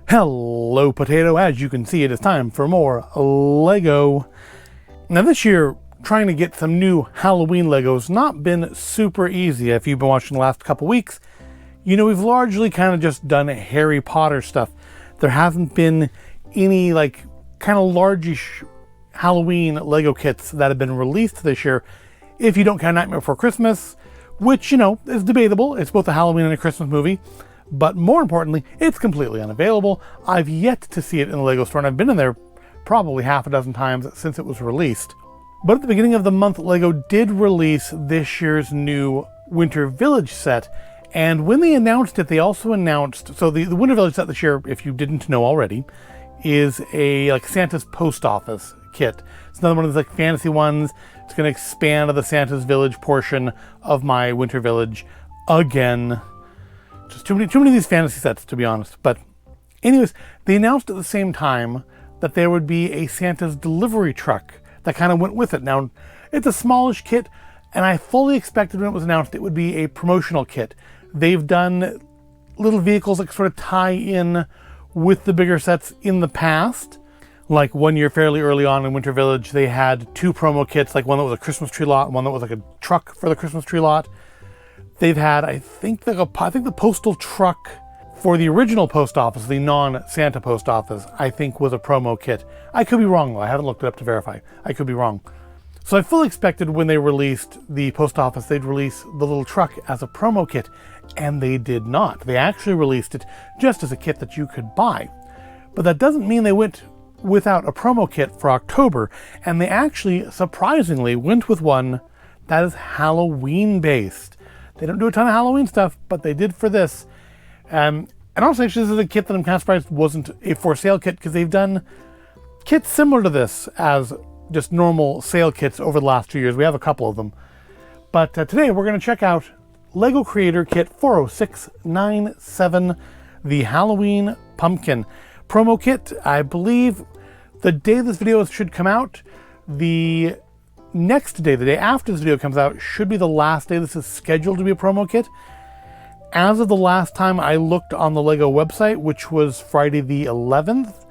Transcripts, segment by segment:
Hello, Potato. As you can see, it is time for more Lego. Now this year, trying to get some new Halloween Legos not been super easy. If you've been watching the last couple weeks, you know we've largely kind of just done Harry Potter stuff. There hasn't been any kind of largish Halloween Lego kits that have been released this year. If you don't count Nightmare Before Christmas, which, you know, is debatable. It's both a Halloween and a Christmas movie. But more importantly, it's completely unavailable. I've yet to see it in the Lego store, and I've been in there probably half a dozen times since it was released. But at the beginning of the month, Lego did release this year's new Winter Village set. And when they announced it, they also announced, so the Winter Village set this year, if you didn't know already, is a Santa's Post Office kit. It's another one of those fantasy ones. It's going to expand the Santa's Village portion of my Winter Village again. Just too many of these fantasy sets, to be honest. But anyways, they announced at the same time that there would be a Santa's delivery truck that kind of went with it. Now, it's a smallish kit, and I fully expected when it was announced it would be a promotional kit. They've done little vehicles that sort of tie in with the bigger sets in the past. Like one year fairly early on in Winter Village, they had two promo kits, like one that was a Christmas tree lot and one that was like a truck for the Christmas tree lot. They've had, I think the postal truck for the original post office, the non-Santa post office, I think was a promo kit. I could be wrong though, I haven't looked it up to verify. I could be wrong. So I fully expected when they released the post office, they'd release the little truck as a promo kit, and they did not. They actually released it just as a kit that you could buy. But that doesn't mean they went without a promo kit for October, and they actually, surprisingly, went with one that is Halloween based. They don't do a ton of Halloween stuff, but they did for this. And honestly, actually, this is a kit that I'm kind of surprised wasn't a for sale kit, because they've done kits similar to this as just normal sale kits over the last 2 years. We have a couple of them. But today we're going to check out Lego Creator Kit 40697, the Halloween Pumpkin. Promo kit, I believe the day this video should come out, the next day, the day after this video comes out, should be the last day this is scheduled to be a promo kit. As of the last time I looked on the Lego website, which was Friday the 11th,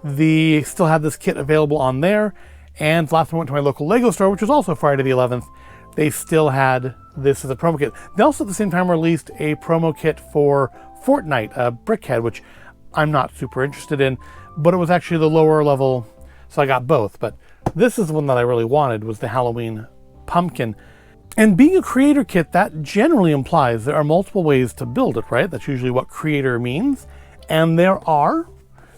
they still had this kit available on there. And last time I went to my local Lego store, which was also Friday the 11th, they still had this as a promo kit. They also at the same time released a promo kit for Fortnite, a Brickhead, which I'm not super interested in, but it was actually the lower level, so I got both. But this is the one that I really wanted, was the Halloween Pumpkin. And being a creator kit, that generally implies there are multiple ways to build it, right? That's usually what creator means. And there are.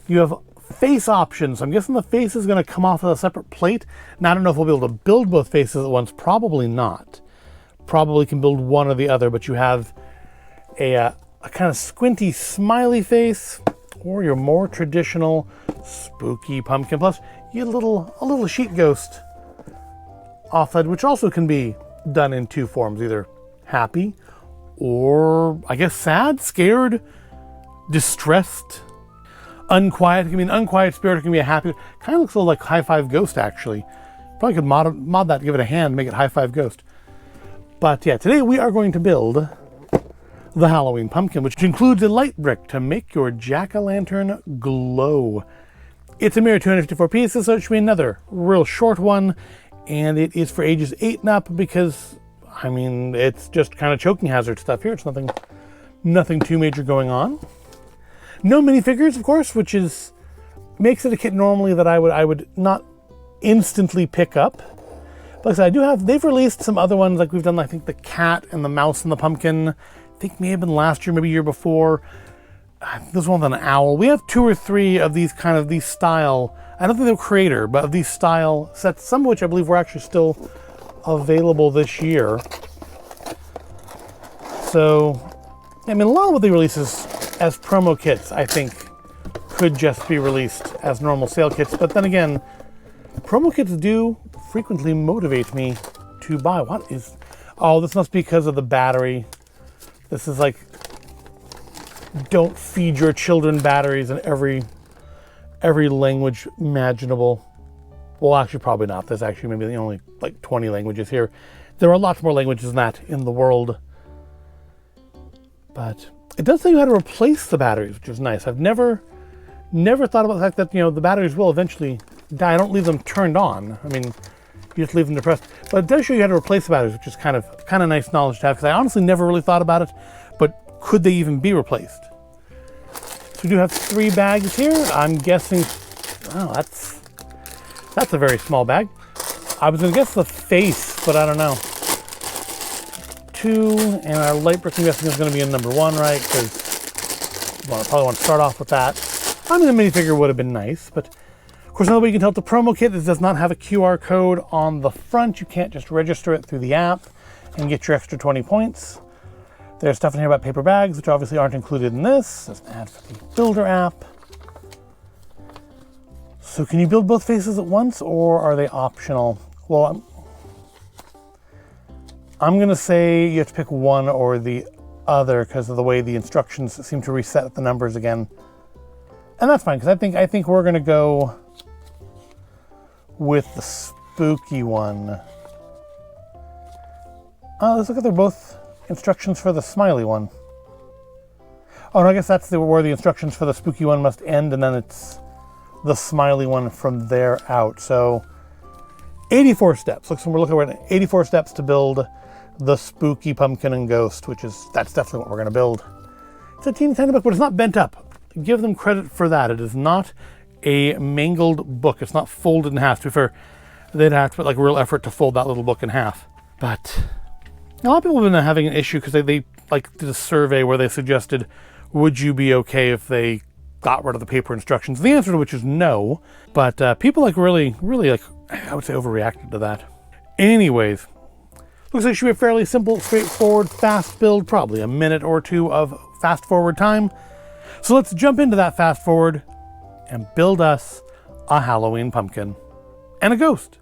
You have face options. I'm guessing the face is going to come off of a separate plate. Now, I don't know if we'll be able to build both faces at once. Probably not. Probably can build one or the other, but you have a kind of squinty smiley face, or your more traditional spooky pumpkin. Plus, you get a little sheet ghost offset, which also can be done in two forms, either happy or, I guess, sad, scared, distressed, unquiet. It can be an unquiet spirit, it can be a happy. Kind of looks a little like High Five Ghost, actually. Probably could mod that, give it a hand, make it High Five Ghost. But yeah, today we are going to build the Halloween Pumpkin, which includes a light brick to make your jack-o'-lantern glow. It's a mere 254 pieces, so it should be another real short one, and it is for ages 8 and up because, I mean, it's just kind of choking hazard stuff here. It's nothing too major going on. No minifigures, of course, which makes it a kit normally that I would not instantly pick up. But like I said, they've released some other ones, like we've done, I think, the cat and the mouse and the pumpkin. I think may have been last year, maybe year before. This one's an owl. We have 2 or 3 of these style, I don't think they're creator, but of these style sets, some of which I believe were actually still available this year. So, I mean, a lot of what they release as promo kits, I think, could just be released as normal sale kits. But then again, promo kits do frequently motivate me to buy. Oh, this must be because of the battery. This is like, don't feed your children batteries in every language imaginable. Well, actually, probably not. There's actually maybe only like 20 languages here. There are lots more languages than that in the world. But it does tell you how to replace the batteries, which is nice. I've never Never thought about the fact that, you know, the batteries will eventually die. I don't leave them turned on. I mean, you just leave them depressed. But it does show you how to replace the batteries, which is kind of nice knowledge to have, because I honestly never really thought about it. But could they even be replaced? So we do have 3 bags here. I'm guessing, oh, that's a very small bag. I was gonna guess the face, but I don't know. 2, and our light brick, I'm guessing, is gonna be in number 1, right? Because I probably want to start off with that. I mean, the minifigure would have been nice, but of course, another way you can tell the promo kit, this does not have a QR code on the front. You can't just register it through the app and get your extra 20 points. There's stuff in here about paper bags, which obviously aren't included in this. There's an ad for the Builder app. So can you build both faces at once, or are they optional? Well, I'm gonna say you have to pick one or the other because of the way the instructions seem to reset the numbers again. And that's fine, because I think we're gonna go with the spooky one. Let's look at they're both instructions for the smiley one. Oh, no, I guess that's where the instructions for the spooky one must end, and then it's the smiley one from there out. So 84 steps. Looks like we're looking at 84 steps to build the spooky pumpkin and ghost, that's definitely what we're gonna build. It's a teeny tiny book, but it's not bent up. Give them credit for that. It is not a mangled book. It's not folded in half. To be fair, they'd have to put like real effort to fold that little book in half. But a lot of people have been having an issue because they like did a survey where they suggested, would you be okay if they got rid of the paper instructions? The answer to which is no. But people like really like, I would say, overreacted to that. Anyways, looks like it should be a fairly simple, straightforward, fast build, probably a minute or 2 of fast forward time. So let's jump into that fast forward and build us a Halloween pumpkin and a ghost.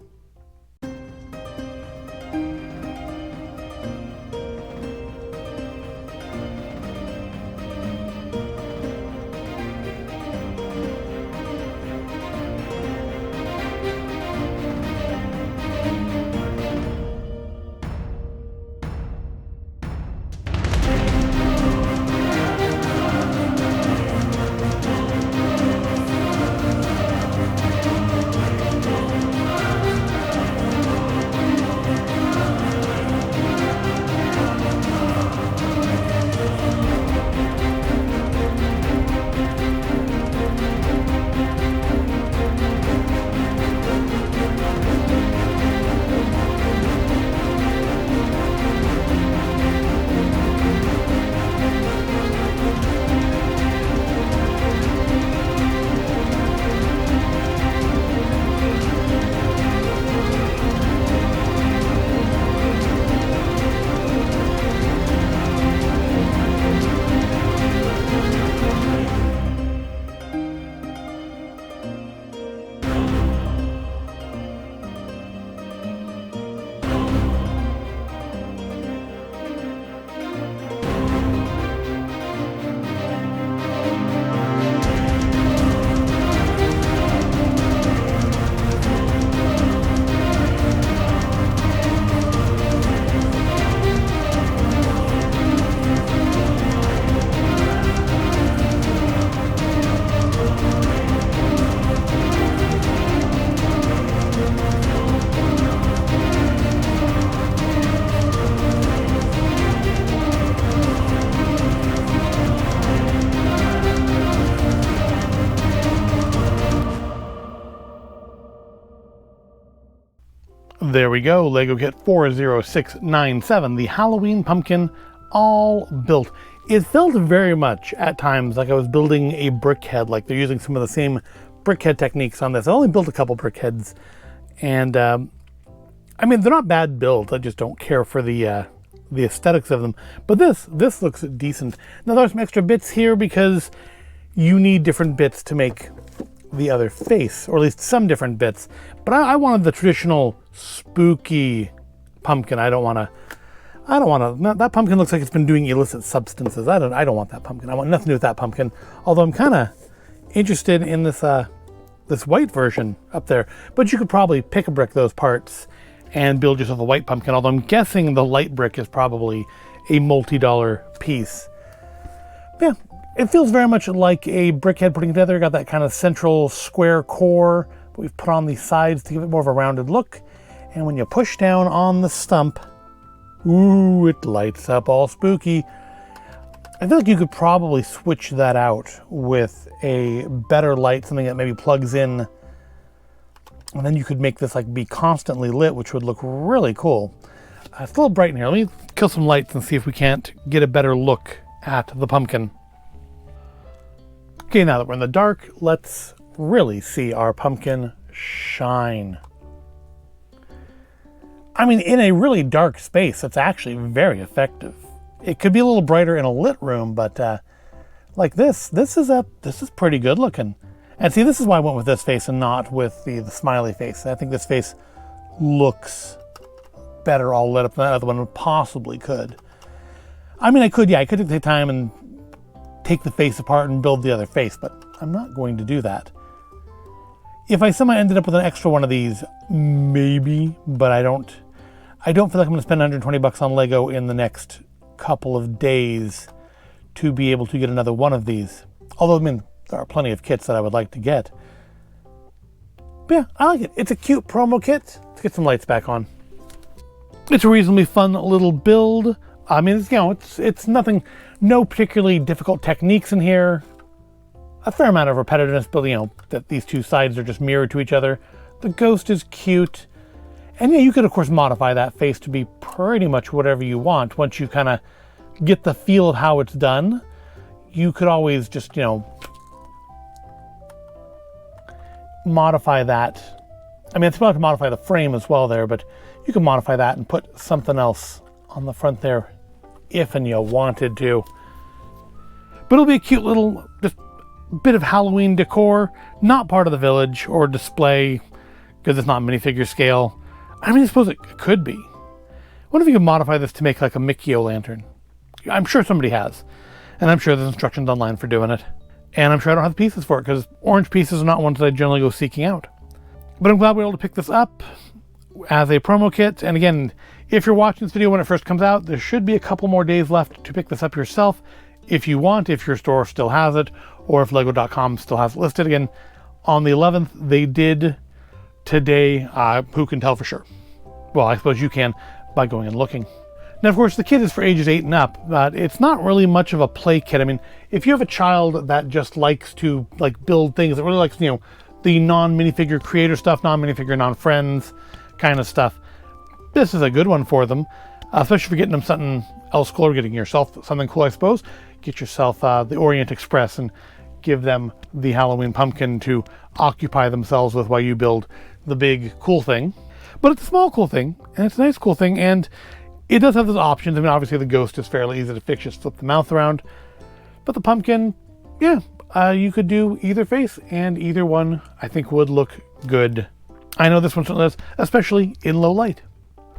There we go, Lego kit 40697, the Halloween pumpkin, all built. It felt very much at times like I was building a brickhead, like they're using some of the same brickhead techniques on this. I only built a couple brickheads, and I mean, they're not bad builds. I just don't care for the aesthetics of them. But this looks decent. Now there's some extra bits here because you need different bits to make the other face, or at least some different bits. But I wanted the traditional spooky pumpkin. I don't want to, that pumpkin looks like it's been doing illicit substances. I don't want that pumpkin. I want nothing to do with that pumpkin. Although I'm kind of interested in this this white version up there. But you could probably pick a brick those parts and build yourself a white pumpkin. Although I'm guessing the light brick is probably a multi-dollar piece. Yeah, It feels very much like a brickhead putting together. Got that kind of central square core, but we've put on the sides to give it more of a rounded look. And when you push down on the stump, ooh, it lights up all spooky. I feel like you could probably switch that out with a better light, something that maybe plugs in, and then you could make this like be constantly lit, which would look really cool. It's a little bright in here. Let me kill some lights and see if we can't get a better look at the pumpkin. Okay, now that we're in the dark, let's really see our pumpkin shine. I mean, in a really dark space, it's actually very effective. It could be a little brighter in a lit room, but like this is pretty good looking. And see, this is why I went with this face and not with the smiley face. I think this face looks better all lit up than that other one possibly could. I mean, I could take the time and take the face apart and build the other face, but I'm not going to do that. If I somehow ended up with an extra one of these, maybe, but I don't feel like I'm going to spend 120 bucks on Lego in the next couple of days to be able to get another one of these. Although, I mean, there are plenty of kits that I would like to get. But yeah, I like it. It's a cute promo kit. Let's get some lights back on. It's a reasonably fun little build. I mean, it's nothing, no particularly difficult techniques in here. A fair amount of repetitiveness, but that these two sides are just mirrored to each other. The ghost is cute. And yeah, you could of course modify that face to be pretty much whatever you want. Once you kind of get the feel of how it's done, you could always just, modify that. I mean, it's about to modify the frame as well there, but you can modify that and put something else on the front there if and you wanted to. But it'll be a cute little just bit of Halloween decor, not part of the village or display because it's not minifigure scale. I mean, I suppose it could be. What if you could modify this to make like a Mickey-O-lantern? I'm sure somebody has. And I'm sure there's instructions online for doing it. And I'm sure I don't have the pieces for it because orange pieces are not ones that I generally go seeking out. But I'm glad we were able to pick this up as a promo kit. And again, if you're watching this video when it first comes out, there should be a couple more days left to pick this up yourself if you want, if your store still has it, or if Lego.com still has it listed. Again, on the 11th, they did today. Who can tell for sure? Well, I suppose you can by going and looking. Now, of course, the kit is for ages 8 and up, but it's not really much of a play kit. I mean, if you have a child that just likes to build things, that really likes, the non-minifigure creator stuff, non-minifigure, non-friends kind of stuff, this is a good one for them, especially if you're getting them something else cool or getting yourself something cool, I suppose. Get yourself the Orient Express and give them the Halloween pumpkin to occupy themselves with while you build the big cool thing. But it's a small cool thing, and it's a nice cool thing, and it does have those options. I mean, obviously the ghost is fairly easy to fix, just flip the mouth around. But the pumpkin, yeah, you could do either face, and either one I think would look good. I know this one certainly does, especially in low light.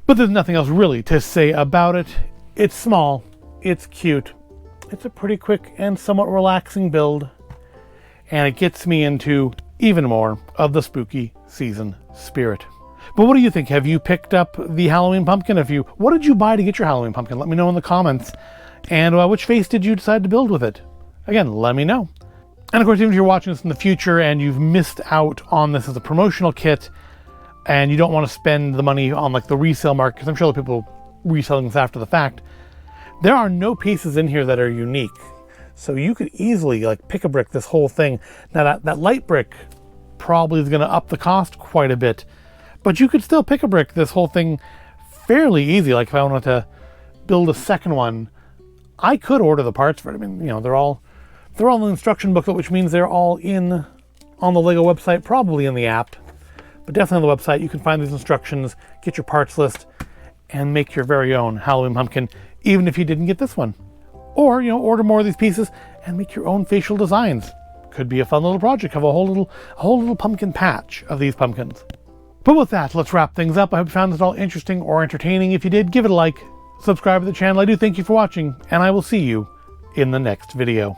But there's nothing else really to say about it. It's small, it's cute, it's a pretty quick and somewhat relaxing build, and it gets me into even more of the spooky season spirit. But what do you think? Have you picked up the Halloween pumpkin? What did you buy to get your Halloween pumpkin? Let me know in the comments. And which face did you decide to build with it? Again, let me know. And of course, even if you're watching this in the future and you've missed out on this as a promotional kit and you don't want to spend the money on the resale market, because I'm sure there are people reselling this after the fact, there are no pieces in here that are unique. So you could easily pick-a-brick this whole thing. Now that light brick probably is going to up the cost quite a bit, but you could still pick-a-brick this whole thing fairly easy. Like if I wanted to build a second one, I could order the parts for it. I mean, they're all in the instruction booklet, which means they're all on the Lego website, probably in the app, but definitely on the website. You can find these instructions, get your parts list, and make your very own Halloween pumpkin, even if you didn't get this one. Or, order more of these pieces and make your own facial designs. Could be a fun little project. Have a whole little pumpkin patch of these pumpkins. But with that, let's wrap things up. I hope you found this all interesting or entertaining. If you did, give it a like, subscribe to the channel. I do thank you for watching, and I will see you in the next video.